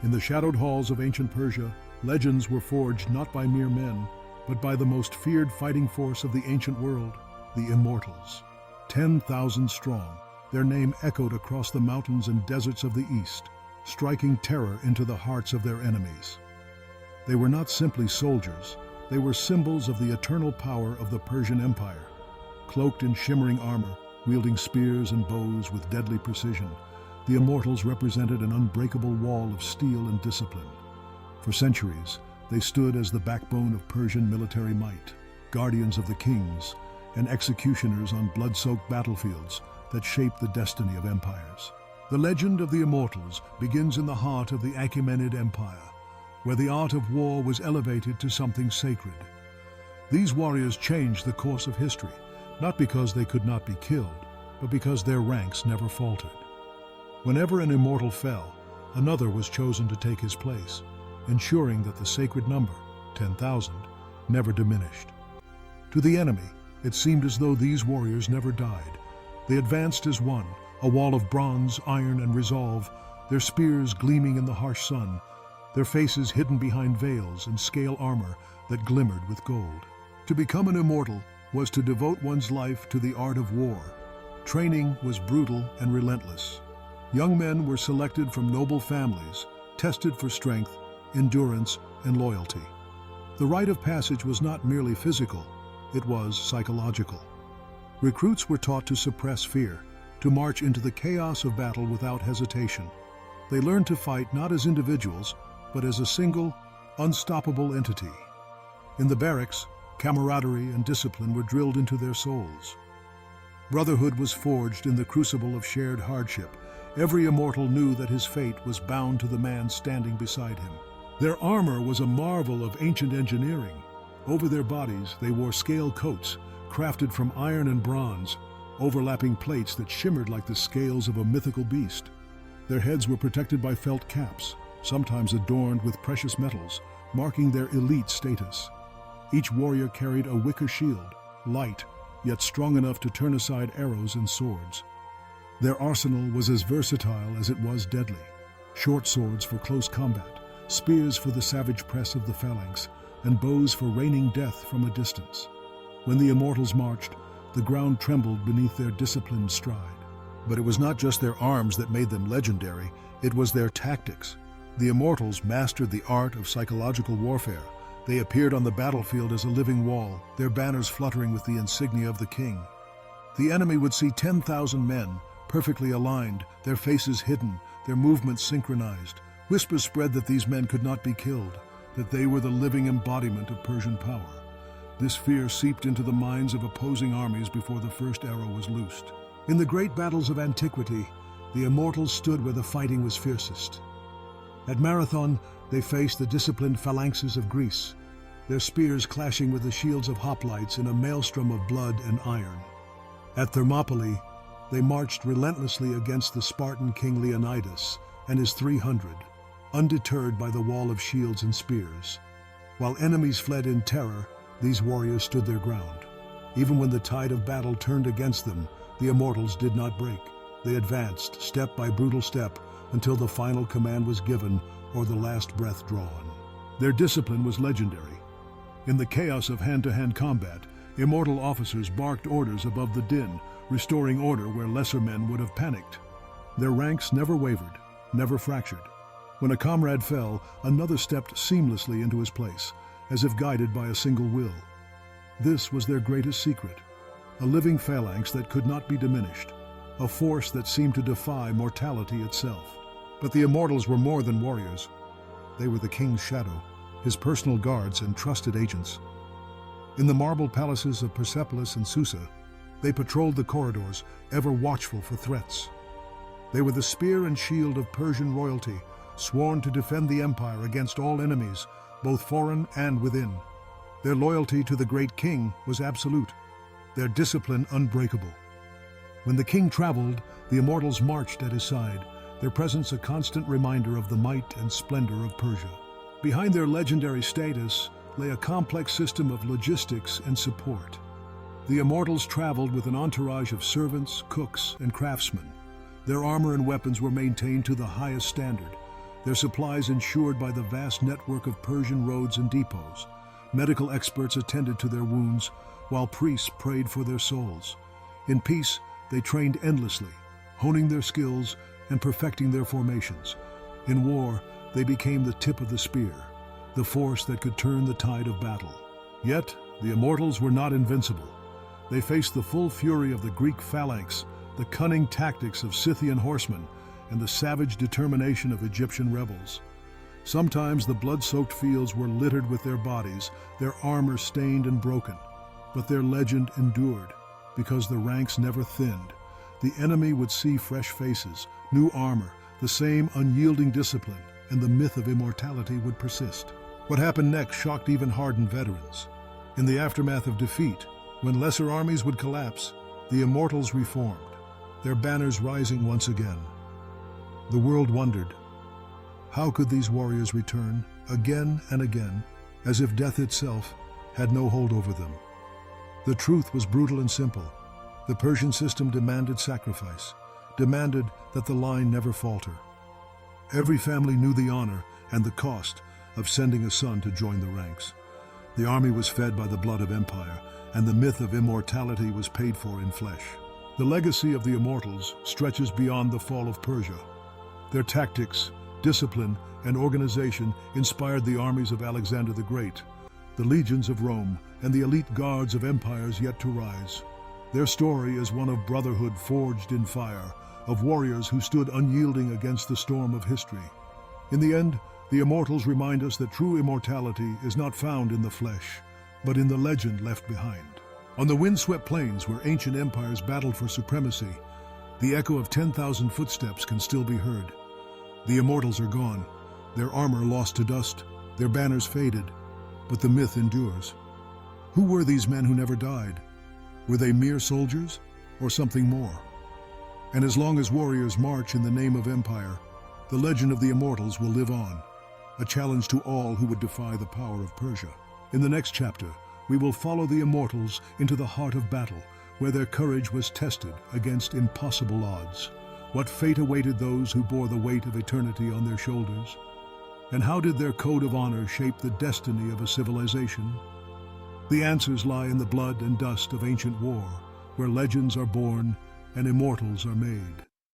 In the shadowed halls of ancient Persia, legends were forged not by mere men, but by the most feared fighting force of the ancient world, the Immortals. 10,000 strong, their name echoed across the mountains and deserts of the East, striking terror into the hearts of their enemies. They were not simply soldiers, they were symbols of the eternal power of the Persian Empire. Cloaked in shimmering armor, wielding spears and bows with deadly precision, the Immortals represented an unbreakable wall of steel and discipline. For centuries, they stood as the backbone of Persian military might, guardians of the kings, and executioners on blood-soaked battlefields that shaped the destiny of empires. The legend of the Immortals begins in the heart of the Achaemenid Empire, where the art of war was elevated to something sacred. These warriors changed the course of history, not because they could not be killed, but because their ranks never faltered. Whenever an immortal fell, another was chosen to take his place, ensuring that the sacred number, 10,000, never diminished. To the enemy, it seemed as though these warriors never died. They advanced as one, a wall of bronze, iron, and resolve, their spears gleaming in the harsh sun, their faces hidden behind veils and scale armor that glimmered with gold. To become an immortal was to devote one's life to the art of war. Training was brutal and relentless. Young men were selected from noble families, tested for strength, endurance, and loyalty. The rite of passage was not merely physical, it was psychological. Recruits were taught to suppress fear, to march into the chaos of battle without hesitation. They learned to fight not as individuals, but as a single, unstoppable entity. In the barracks, camaraderie and discipline were drilled into their souls. Brotherhood was forged in the crucible of shared hardship. Every immortal knew that his fate was bound to the man standing beside him. Their armor was a marvel of ancient engineering. Over their bodies, they wore scale coats, crafted from iron and bronze, overlapping plates that shimmered like the scales of a mythical beast. Their heads were protected by felt caps, sometimes adorned with precious metals, marking their elite status. Each warrior carried a wicker shield, light, yet strong enough to turn aside arrows and swords. Their arsenal was as versatile as it was deadly. Short swords for close combat, spears for the savage press of the phalanx, and bows for raining death from a distance. When the Immortals marched, the ground trembled beneath their disciplined stride. But it was not just their arms that made them legendary, it was their tactics. The Immortals mastered the art of psychological warfare. They appeared on the battlefield as a living wall, their banners fluttering with the insignia of the king. The enemy would see 10,000 men, perfectly aligned, their faces hidden, their movements synchronized. Whispers spread that these men could not be killed, that they were the living embodiment of Persian power. This fear seeped into the minds of opposing armies before the first arrow was loosed. In the great battles of antiquity, the Immortals stood where the fighting was fiercest. At Marathon, they faced the disciplined phalanxes of Greece, their spears clashing with the shields of hoplites in a maelstrom of blood and iron. At Thermopylae, they marched relentlessly against the Spartan king Leonidas and his 300, undeterred by the wall of shields and spears. While enemies fled in terror, these warriors stood their ground. Even when the tide of battle turned against them, the Immortals did not break. They advanced, step by brutal step, until the final command was given or the last breath drawn. Their discipline was legendary. In the chaos of hand-to-hand combat, immortal officers barked orders above the din, restoring order where lesser men would have panicked. Their ranks never wavered, never fractured. When a comrade fell, another stepped seamlessly into his place, as if guided by a single will. This was their greatest secret, a living phalanx that could not be diminished, a force that seemed to defy mortality itself. But the Immortals were more than warriors. They were the king's shadow, his personal guards and trusted agents. In the marble palaces of Persepolis and Susa, they patrolled the corridors, ever watchful for threats. They were the spear and shield of Persian royalty, sworn to defend the empire against all enemies, both foreign and within. Their loyalty to the great king was absolute, their discipline unbreakable. When the king traveled, the Immortals marched at his side, their presence a constant reminder of the might and splendor of Persia. Behind their legendary status lay a complex system of logistics and support. The Immortals traveled with an entourage of servants, cooks, and craftsmen. Their armor and weapons were maintained to the highest standard, their supplies ensured by the vast network of Persian roads and depots. Medical experts attended to their wounds, while priests prayed for their souls. In peace, they trained endlessly, honing their skills and perfecting their formations. In war, they became the tip of the spear, the force that could turn the tide of battle. Yet, the Immortals were not invincible. They faced the full fury of the Greek phalanx, the cunning tactics of Scythian horsemen, and the savage determination of Egyptian rebels. Sometimes the blood-soaked fields were littered with their bodies, their armor stained and broken. But their legend endured, because the ranks never thinned. The enemy would see fresh faces, new armor, the same unyielding discipline, and the myth of immortality would persist. What happened next shocked even hardened veterans. In the aftermath of defeat, when lesser armies would collapse, the Immortals reformed, their banners rising once again. The world wondered, how could these warriors return again and again, as if death itself had no hold over them? The truth was brutal and simple. The Persian system demanded sacrifice, demanded that the line never falter. Every family knew the honor and the cost of sending a son to join the ranks. The army was fed by the blood of empire, and the myth of immortality was paid for in flesh. The legacy of the Immortals stretches beyond the fall of Persia. Their tactics, discipline, and organization inspired the armies of Alexander the Great, the legions of Rome, and the elite guards of empires yet to rise. Their story is one of brotherhood forged in fire, of warriors who stood unyielding against the storm of history. In the end, the Immortals remind us that true immortality is not found in the flesh, but in the legend left behind. On the windswept plains where ancient empires battled for supremacy, the echo of 10,000 footsteps can still be heard. The Immortals are gone, their armor lost to dust, their banners faded, but the myth endures. Who were these men who never died? Were they mere soldiers, or something more? And as long as warriors march in the name of empire, the legend of the Immortals will live on, a challenge to all who would defy the power of Persia. In the next chapter, we will follow the Immortals into the heart of battle, where their courage was tested against impossible odds. What fate awaited those who bore the weight of eternity on their shoulders? And how did their code of honor shape the destiny of a civilization? The answers lie in the blood and dust of ancient war, where legends are born and immortals are made.